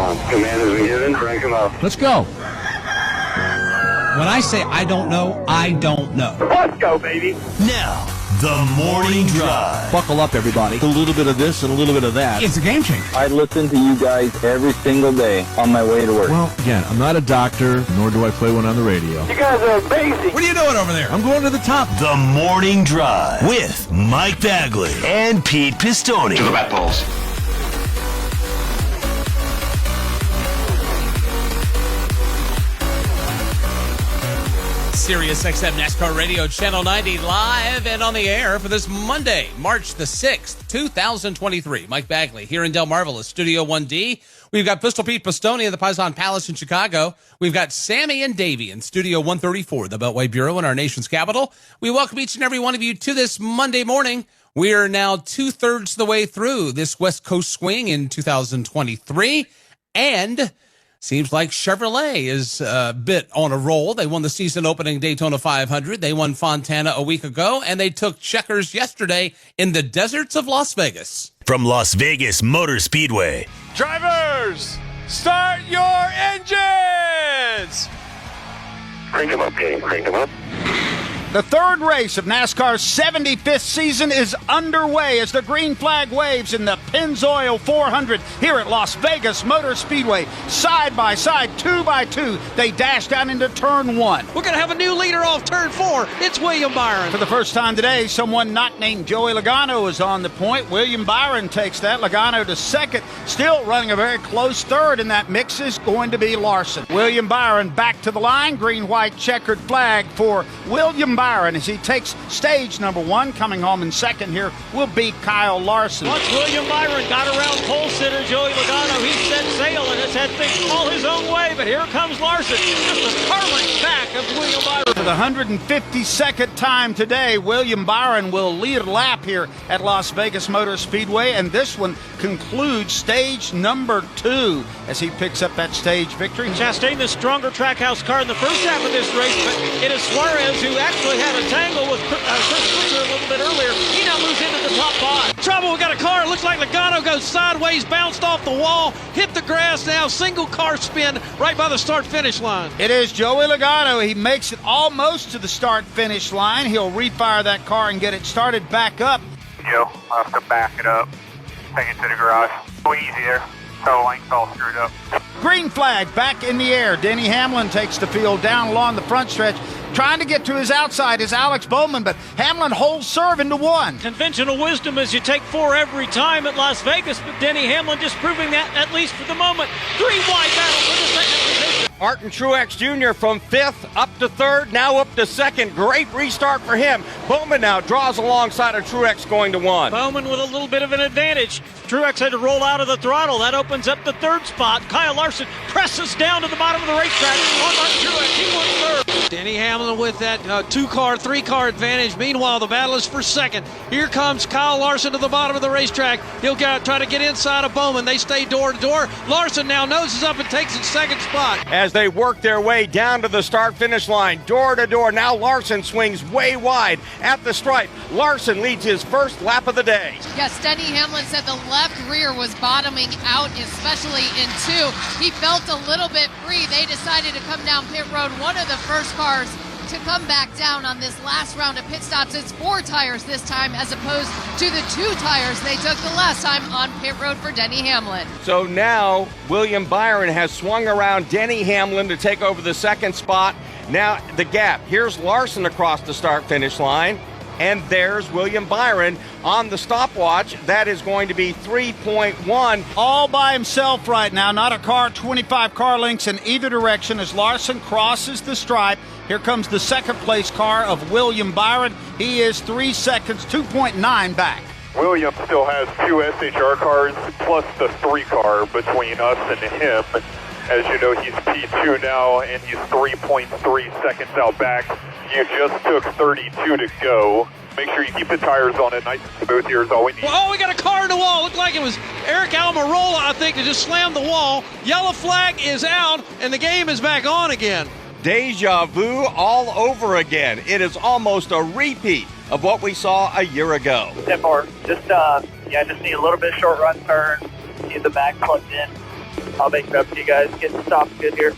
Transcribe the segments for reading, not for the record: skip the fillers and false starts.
on. Command has been given. Crank him up. Let's go. When I say I don't know, I don't know. Let's go, baby. Now, the Morning Drive. Buckle up, everybody. A little bit of this and a little bit of that. It's a game changer. I listen to you guys every single day on my way to work. Well, again, I'm not a doctor, nor do I play one on the radio. You guys are amazing. What are you doing over there? I'm going to the top. The Morning Drive with Mike Bagley and Pete Pistone. To the bat balls. Sirius XM NASCAR Radio Channel 90 live and on the air for this Monday, March the 6th, 2023. Mike Bagley here in Delmarva, Studio 1D. We've got Pistol Pete Pistone at the Paisan Palace in Chicago. We've got Sammy and Davey in Studio 134, the Beltway Bureau in our nation's capital. We welcome each and every one of you to this Monday morning. We are now 2/3 of the way through this West Coast swing in 2023, and seems like Chevrolet is a bit on a roll. They won the season opening Daytona 500. They won Fontana a week ago, and they took checkers yesterday in the deserts of Las Vegas. From Las Vegas Motor Speedway. Drivers, start your engines! Crank him up, gang. Crank him up. The third race of NASCAR's 75th season is underway as the green flag waves in the Pennzoil 400 here at Las Vegas Motor Speedway. Side by side, 2 by 2, they dash down into turn 1. We're going to have a new leader off turn 4. It's William Byron. For the first time today, someone not named Joey Logano is on the point. William Byron takes that. Logano to second, still running a very close third, and that mix is going to be Larson. William Byron back to the line, green-white checkered flag for William Byron as he takes stage number 1. Coming home in second here will be Kyle Larson. Once William Byron got around pole sitter Joey Logano, he set sail and has had things all his own way, but here comes Larson. Just a curling back of William Byron. For the 152nd time today, William Byron will lead a lap here at Las Vegas Motor Speedway, and this one concludes stage number 2 as he picks up that stage victory. Chastain, the stronger Trackhouse car in the first half of this race, but it is Suarez who actually had a tangle with Chris Switzer a little bit earlier. He now moves into the top 5. Trouble, we got a car. It looks like Logano goes sideways, bounced off the wall, hit the grass now, single car spin right by the start-finish line. It is Joey Logano. He makes it almost to the start-finish line. He'll refire that car and get it started back up. Joe, I'll have to back it up. Take it to the garage. Go easy there. Tow link's all screwed up. Green flag back in the air. Denny Hamlin takes the field down along the front stretch. Trying to get to his outside is Alex Bowman, but Hamlin holds serve into 1. Conventional wisdom is you take 4 every time at Las Vegas, but Denny Hamlin just proving that, at least for the moment. 3 wide battle for the second position. Martin Truex Jr. from 5th up to 3rd, now up to 2nd. Great restart for him. Bowman now draws alongside of Truex going to 1. Bowman with a little bit of an advantage. Truex had to roll out of the throttle. That opens up the 3rd spot. Kyle Larson presses down to the bottom of the racetrack on Martin Truex. He won 3rd. Denny Hamlin with that 2-car, 3-car advantage. Meanwhile, the battle is for 2nd. Here comes Kyle Larson to the bottom of the racetrack. He'll try to get inside of Bowman. They stay door to door. Larson now noses up and takes his 2nd spot. As they work their way down to the start-finish line, door to door. Now Larson swings way wide at the stripe. Larson leads his first lap of the day. Yes, Denny Hamlin said the left rear was bottoming out, especially in 2. He felt a little bit free. They decided to come down pit road, one of the first cars to come back down on this last round of pit stops. It's 4 tires this time as opposed to the 2 tires they took the last time on pit road for Denny Hamlin. So now William Byron has swung around Denny Hamlin to take over the 2nd spot. Now the gap. Here's Larson across the start-finish line. And there's William Byron on the stopwatch. That is going to be 3.1. All by himself right now. Not a car, 25 car lengths in either direction as Larson crosses the stripe. Here comes the 2nd place car of William Byron. He is 3 seconds, 2.9 back. William still has 2 SHR cars plus the 3 car between us and him. As you know, he's P2 now, and he's 3.3 seconds out back. You just took 32 to go. Make sure you keep the tires on it nice and smooth here is all we need. Oh, we got a car in the wall. Looked like it was Eric Almirola, I think, that just slammed the wall. Yellow flag is out, and the game is back on again. Deja vu all over again. It is almost a repeat of what we saw a year ago. 10-4. Just need a little bit of short run turn. Get the back plugged in. I'll make it up to you guys. Getting stopped good here.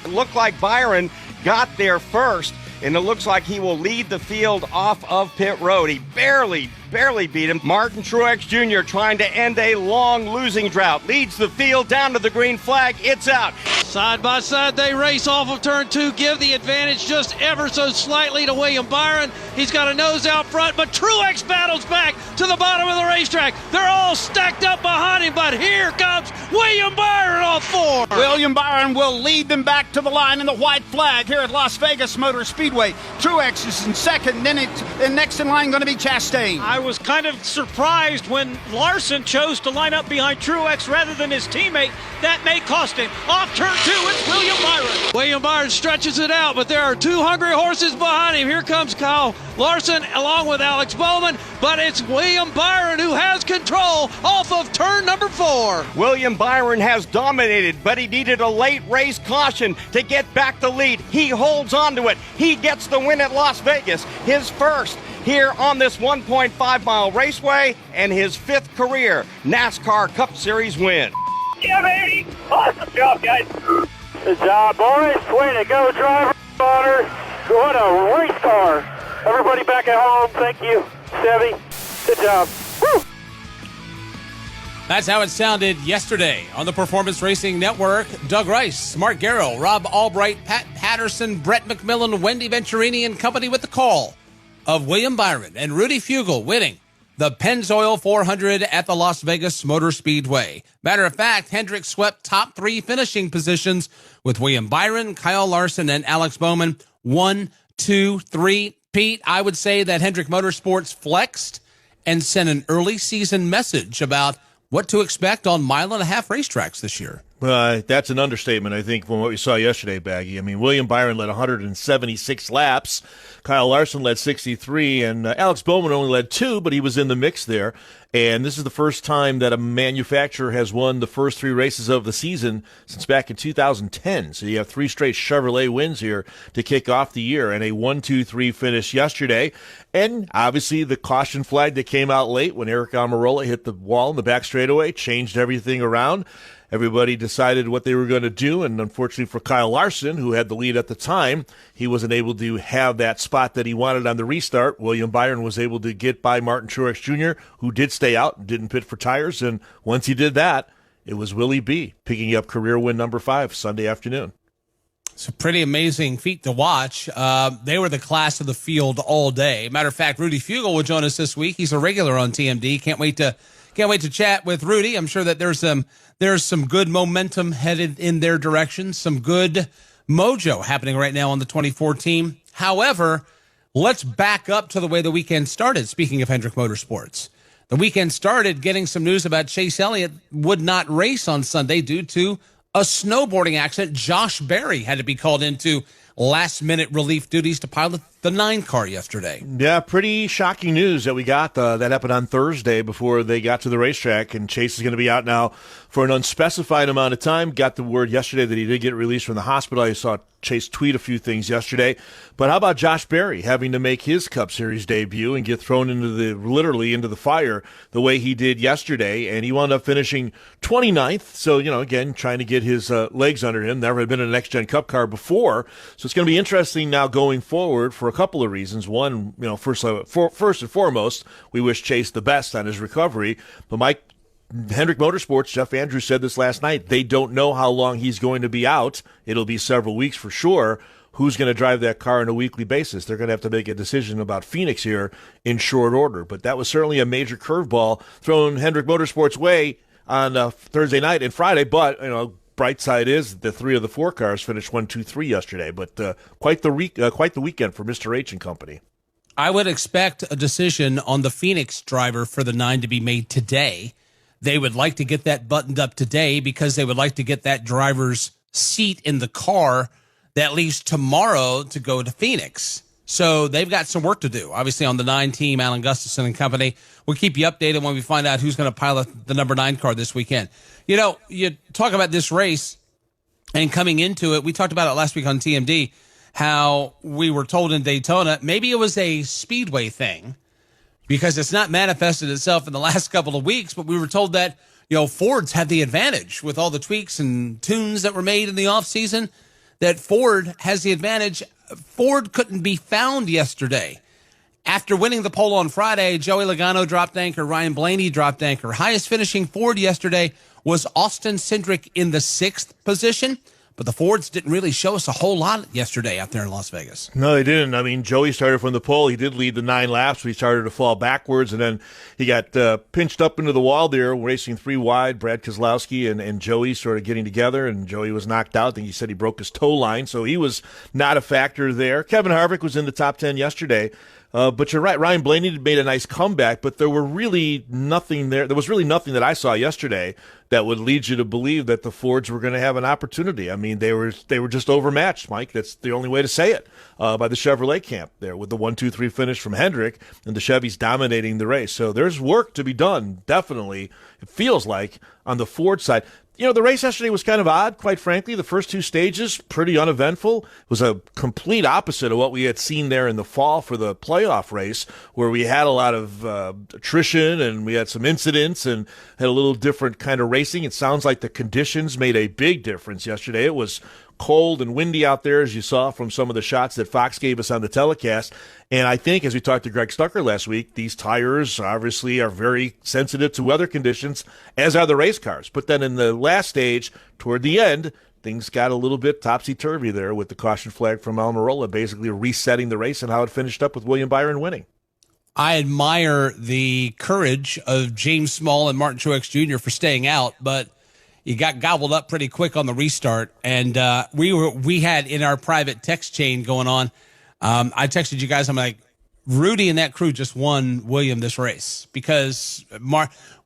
It looked like Byron got there first, and it looks like he will lead the field off of pit road. He barely beat him. Martin Truex Jr. trying to end a long losing drought. Leads the field down to the green flag. It's out. Side by side, they race off of turn 2, give the advantage just ever so slightly to William Byron. He's got a nose out front, but Truex battles back to the bottom of the racetrack. They're all stacked up behind him, but here comes William Byron on 4. William Byron will lead them back to the line in the white flag here at Las Vegas Motor Speedway. Truex is in second, then next in line going to be Chastain. I was kind of surprised when Larson chose to line up behind Truex rather than his teammate. That may cost him. Off turn 2, it's William Byron. William Byron stretches it out, but there are 2 hungry horses behind him. Here comes Kyle Larson along with Alex Bowman, but it's William Byron who has control off of turn number 4. William Byron has dominated, but he needed a late race caution to get back the lead. He holds on to it. He gets the win at Las Vegas, his first here on this 1.5-mile raceway, and his 5th career NASCAR Cup Series win. Yeah, baby. Awesome job, guys. Good job, boys. Way to go, driver. Honor. What a race car. Everybody back at home, thank you. Chevy, good job. Woo! That's how it sounded yesterday on the Performance Racing Network. Doug Rice, Mark Garrow, Rob Albright, Pat Patterson, Brett McMillan, Wendy Venturini and company with the call of William Byron and Rudy Fugle winning the Pennzoil 400 at the Las Vegas Motor Speedway. Matter of fact, Hendrick swept top 3 finishing positions with William Byron, Kyle Larson, and Alex Bowman. 1, 2, 3. Pete, I would say that Hendrick Motorsports flexed and sent an early season message about what to expect on mile-and-a-half racetracks this year. That's an understatement, I think, from what we saw yesterday, Baggy. I mean, William Byron led 176 laps. Kyle Larson led 63, and Alex Bowman only led 2, but he was in the mix there. And this is the first time that a manufacturer has won the first 3 races of the season since back in 2010. So you have 3 straight Chevrolet wins here to kick off the year, and a 1-2-3 finish yesterday. And obviously the caution flag that came out late when Eric Almirola hit the wall in the back straightaway changed everything around. Everybody decided what they were going to do, and unfortunately for Kyle Larson, who had the lead at the time, he wasn't able to have that spot that he wanted on the restart. William Byron was able to get by Martin Truex Jr., who did stay out and didn't pit for tires, and once he did that, it was Willie B picking up career win number 5 Sunday afternoon. It's a pretty amazing feat to watch. They were the class of the field all day. Matter of fact, Rudy Fugle will join us this week. He's a regular on TMD. Can't wait to chat with Rudy. I'm sure that there's some good momentum headed in their direction, some good mojo happening right now on the 24 team. However, let's back up to the way the weekend started. Speaking of Hendrick Motorsports, the weekend started getting some news about Chase Elliott would not race on Sunday due to a snowboarding accident. Josh Berry had to be called into last-minute relief duties to pilot the 9 car yesterday. Yeah, pretty shocking news that we got. That happened on Thursday before they got to the racetrack, and Chase is going to be out now for an unspecified amount of time. Got the word yesterday that he did get released from the hospital. I saw Chase tweet a few things yesterday. But how about Josh Berry having to make his Cup Series debut and get thrown literally into the fire the way he did yesterday? And he wound up finishing 29th. So, again, trying to get his legs under him. Never had been in a Next Gen Cup car before. So it's going to be interesting now going forward for a couple of reasons. One, first and foremost, we wish Chase the best on his recovery. But Mike, Hendrick Motorsports, Jeff Andrews said this last night, they don't know how long he's going to be out. It'll be several weeks for sure. Who's going to drive that car on a weekly basis? They're going to have to make a decision about Phoenix here in short order. But that was certainly a major curveball thrown Hendrick Motorsports' way on Thursday night and Friday. But, bright side is the 3 of the 4 cars finished 1, 2, 3 yesterday. But quite the weekend for Mr. H and company. I would expect a decision on the Phoenix driver for the 9 to be made today. They would like to get that buttoned up today because they would like to get that driver's seat in the car that leaves tomorrow to go to Phoenix. So they've got some work to do. Obviously on the 9 team, Alan Gustafson and company. We'll keep you updated when we find out who's going to pilot the number 9 car this weekend. You talk about this race and coming into it. We talked about it last week on TMD, how we were told in Daytona, maybe it was a speedway thing, because it's not manifested itself in the last couple of weeks, but we were told that Fords have the advantage with all the tweaks and tunes that were made in the offseason, that Ford has the advantage. Ford couldn't be found yesterday. After winning the pole on Friday, Joey Logano dropped anchor, Ryan Blaney dropped anchor. Highest finishing Ford yesterday was Austin Cindric in the 6th position. But the Fords didn't really show us a whole lot yesterday out there in Las Vegas. No, they didn't. I mean, Joey started from the pole. He did lead the 9 laps, but he started to fall backwards, and then he got pinched up into the wall there, racing 3 wide. Brad Keselowski and Joey sort of getting together, and Joey was knocked out. I think he said he broke his toe line, so he was not a factor there. Kevin Harvick was in the top 10 yesterday. But you're right, Ryan Blaney made a nice comeback, but there were really nothing there. There was really nothing that I saw yesterday that would lead you to believe that the Fords were going to have an opportunity. I mean, they were just overmatched, Mike. That's the only way to say it, by the Chevrolet camp there with the 1-2-3 finish from Hendrick and the Chevys dominating the race. So there's work to be done, definitely, it feels like, on the Ford side. The race yesterday was kind of odd, quite frankly. The first 2 stages, pretty uneventful. It was a complete opposite of what we had seen there in the fall for the playoff race, where we had a lot of attrition and we had some incidents and had a little different kind of racing. It sounds like the conditions made a big difference yesterday. It was cold and windy out there, as you saw from some of the shots that Fox gave us on the telecast. And I think, as we talked to Greg Stucker last week, these tires obviously are very sensitive to weather conditions, as are the race cars. But then in the last stage, toward the end, things got a little bit topsy-turvy there with the caution flag from Almirola basically resetting the race and how it finished up with William Byron winning. I admire the courage of James Small and Martin Truex Jr. for staying out, but you got gobbled up pretty quick on the restart, and we had in our private text chain going on. I texted you guys. I'm like, Rudy and that crew just won William this race because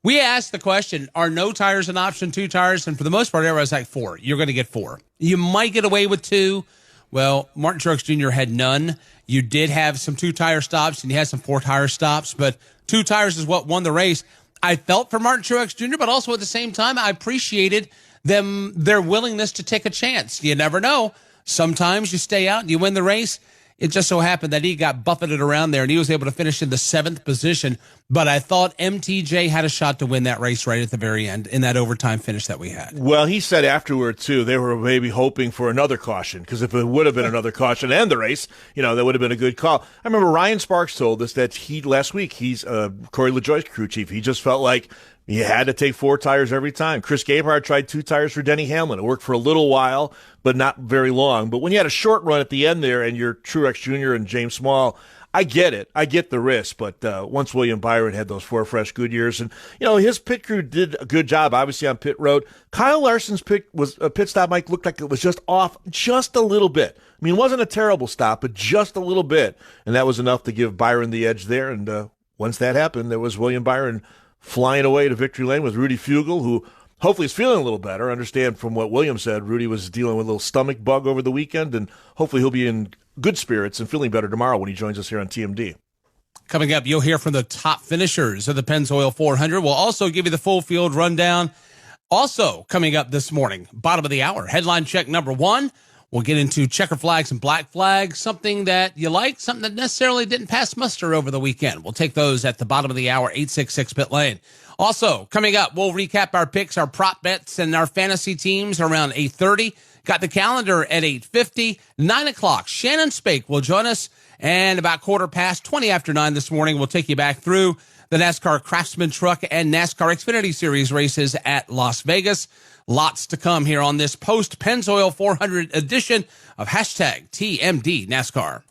we asked the question: are no tires an option? 2 tires, and for the most part, everybody's like 4. You're going to get 4. You might get away with 2. Well, Martin Truex Jr. had none. You did have some 2-tire stops, and you had some 4-tire stops, but 2 tires is what won the race. I felt for Martin Truex Jr., but also at the same time, I appreciated their willingness to take a chance. You never know. Sometimes you stay out and you win the race. It just so happened that he got buffeted around there and he was able to finish in the 7th position. But I thought MTJ had a shot to win that race right at the very end in that overtime finish that we had. Well, he said afterward, too, they were maybe hoping for another caution, because if it would have been another caution and the race, that would have been a good call. I remember Ryan Sparks told us that last week, he's Corey LaJoie's crew chief. He just felt like he had to take 4 tires every time. Chris Gabehart tried 2 tires for Denny Hamlin. It worked for a little while, but not very long. But when you had a short run at the end there and you're Truex Jr. and James Small, I get it. I get the risk. But once William Byron had those 4 fresh Goodyears, and, his pit crew did a good job, obviously, on pit road. Kyle Larson's pit stop, Mike, looked like it was just off just a little bit. I mean, it wasn't a terrible stop, but just a little bit. And that was enough to give Byron the edge there. And once that happened, there was William Byron flying away to victory lane with Rudy Fugle, who hopefully is feeling a little better. I understand from what William said, Rudy was dealing with a little stomach bug over the weekend, and hopefully he'll be in good spirits and feeling better tomorrow when he joins us here on TMD. Coming up, you'll hear from the top finishers of the Pennzoil 400. We'll also give you the full field rundown. Also coming up this morning, bottom of the hour, headline check number 1. We'll get into checker flags and black flags, something that you like, something that necessarily didn't pass muster over the weekend. We'll take those at the bottom of the hour, 866 Pit Lane. Also, coming up, we'll recap our picks, our prop bets, and our fantasy teams around 8:30. Got the calendar at 8:50. 9 o'clock, Shannon Spake will join us. And about 20 after 9 this morning, we'll take you back through the NASCAR Craftsman Truck and NASCAR Xfinity Series races at Las Vegas. Lots to come here on this post-Pennzoil 400 edition of #TMD NASCAR.